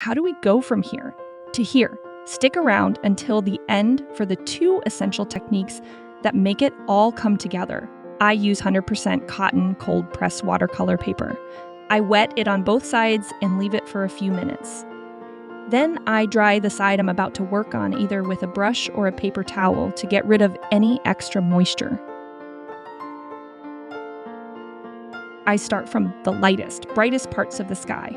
How do we go from here to here? Stick around until the end for the 2 essential techniques that make it all come together. I use 100% cotton cold press watercolor paper. I wet it on both sides and leave it for a few minutes. Then I dry the side I'm about to work on either with a brush or a paper towel to get rid of any extra moisture. I start from the lightest, brightest parts of the sky.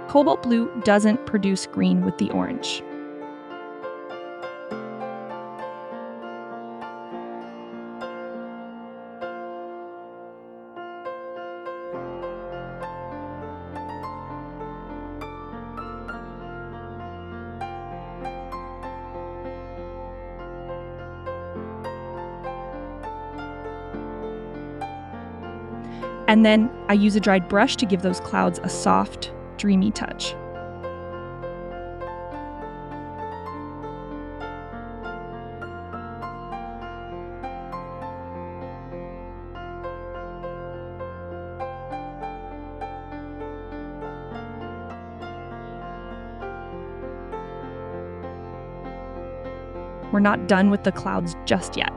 Cobalt blue doesn't produce green with the orange. And then I use a dried brush to give those clouds a soft, dreamy touch. We're not done with the clouds just yet.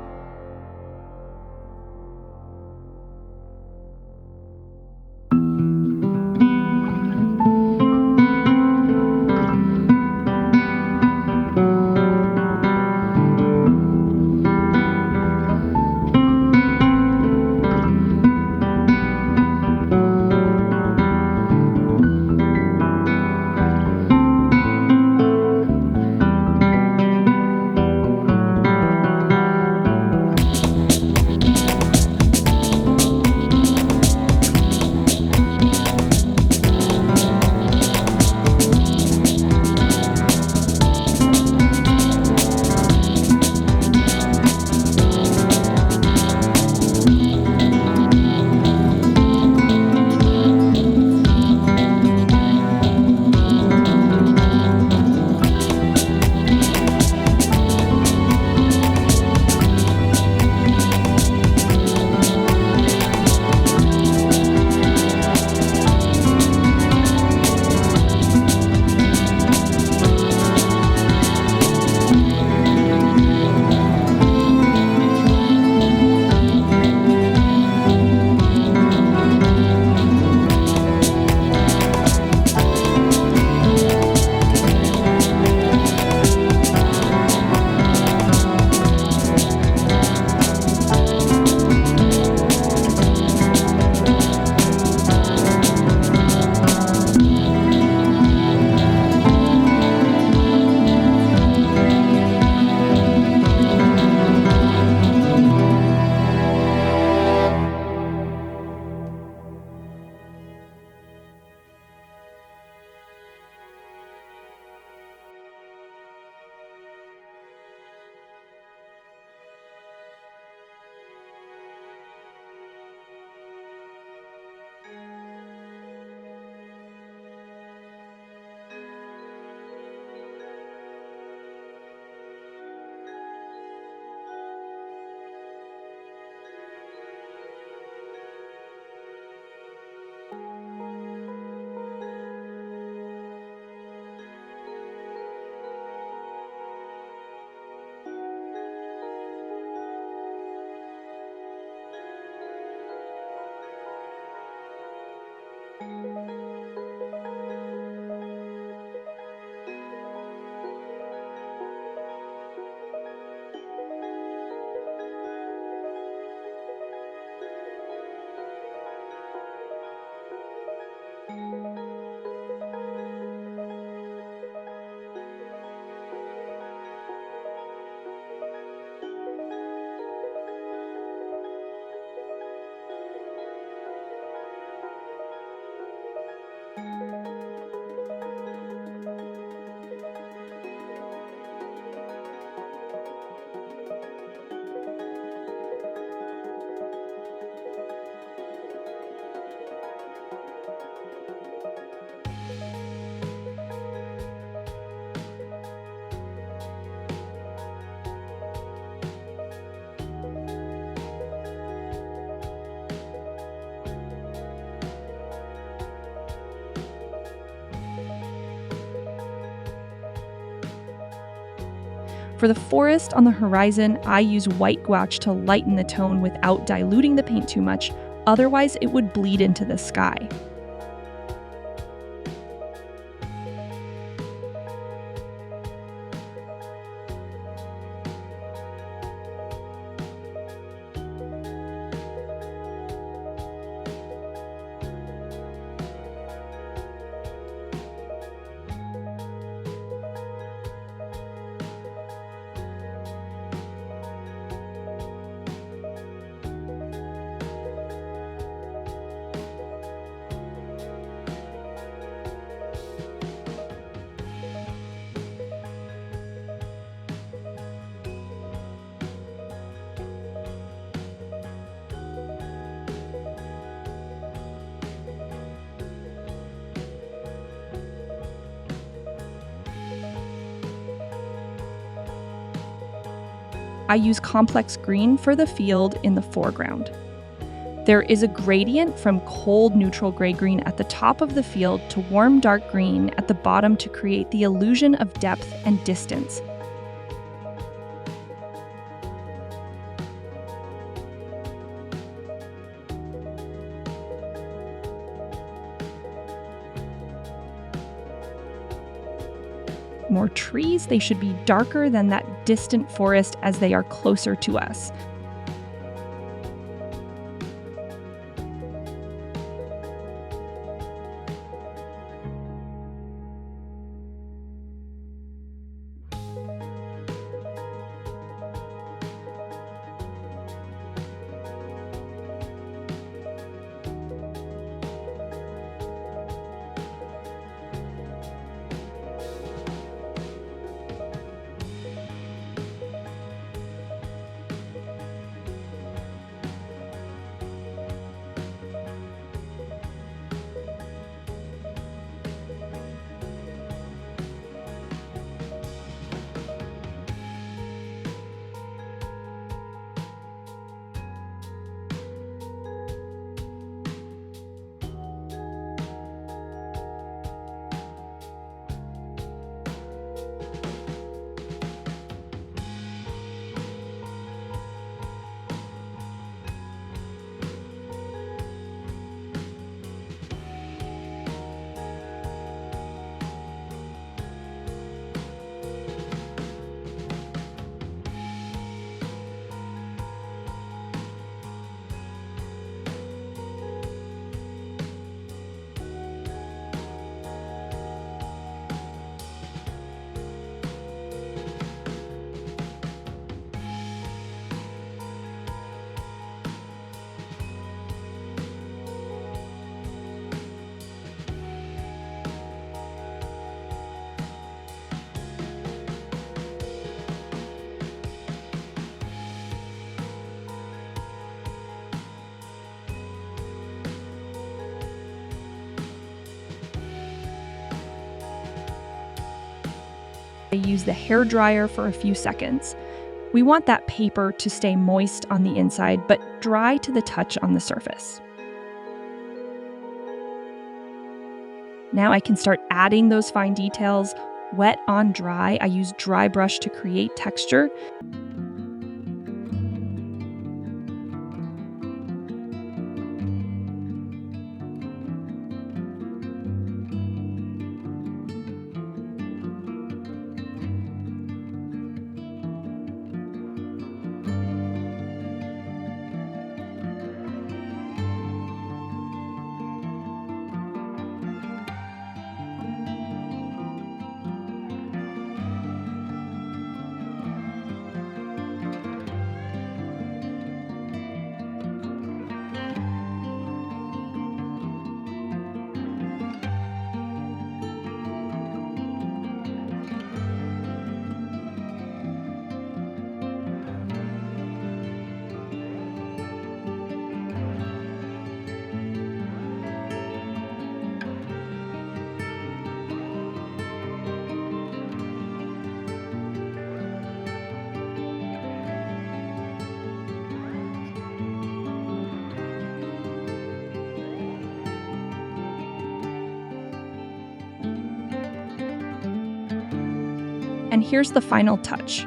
For the forest on the horizon, I use white gouache to lighten the tone without diluting the paint too much, otherwise it would bleed into the sky. I use complex green for the field in the foreground. There is a gradient from cold neutral gray-green at the top of the field to warm dark green at the bottom to create the illusion of depth and distance. More trees, they should be darker than that distant forest as they are closer to us. I use the hair dryer for a few seconds. We want that paper to stay moist on the inside, but dry to the touch on the surface. Now I can start adding those fine details. Wet on dry, I use dry brush to create texture. And here's the final touch.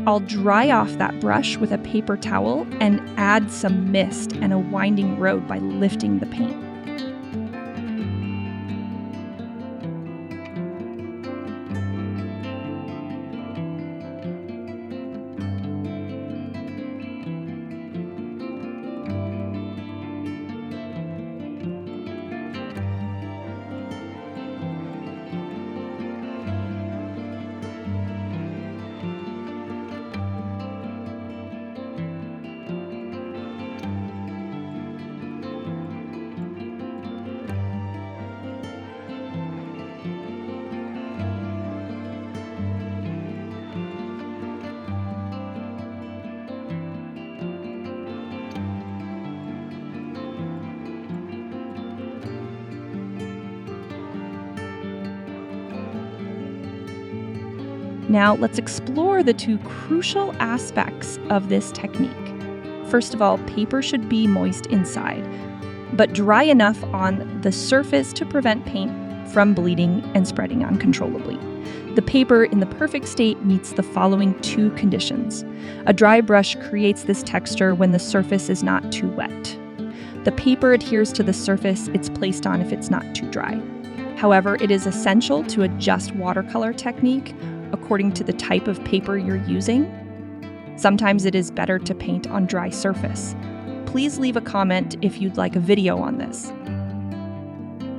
I'll dry off that brush with a paper towel and add some mist and a winding road by lifting the paint. Now let's explore the two crucial aspects of this technique. First of all, paper should be moist inside, but dry enough on the surface to prevent paint from bleeding and spreading uncontrollably. The paper in the perfect state meets the following two conditions. A dry brush creates this texture when the surface is not too wet. The paper adheres to the surface it's placed on if it's not too dry. However, it is essential to adjust watercolor technique according to the type of paper you're using. Sometimes it is better to paint on dry surface. Please leave a comment if you'd like a video on this.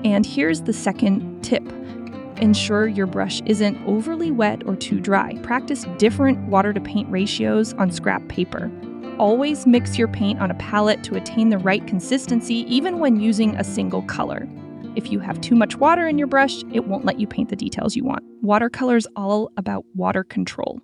And here's the second tip. Ensure your brush isn't overly wet or too dry. Practice different water to paint ratios on scrap paper. Always mix your paint on a palette to attain the right consistency, even when using a single color. If you have too much water in your brush, it won't let you paint the details you want. Watercolor is all about water control.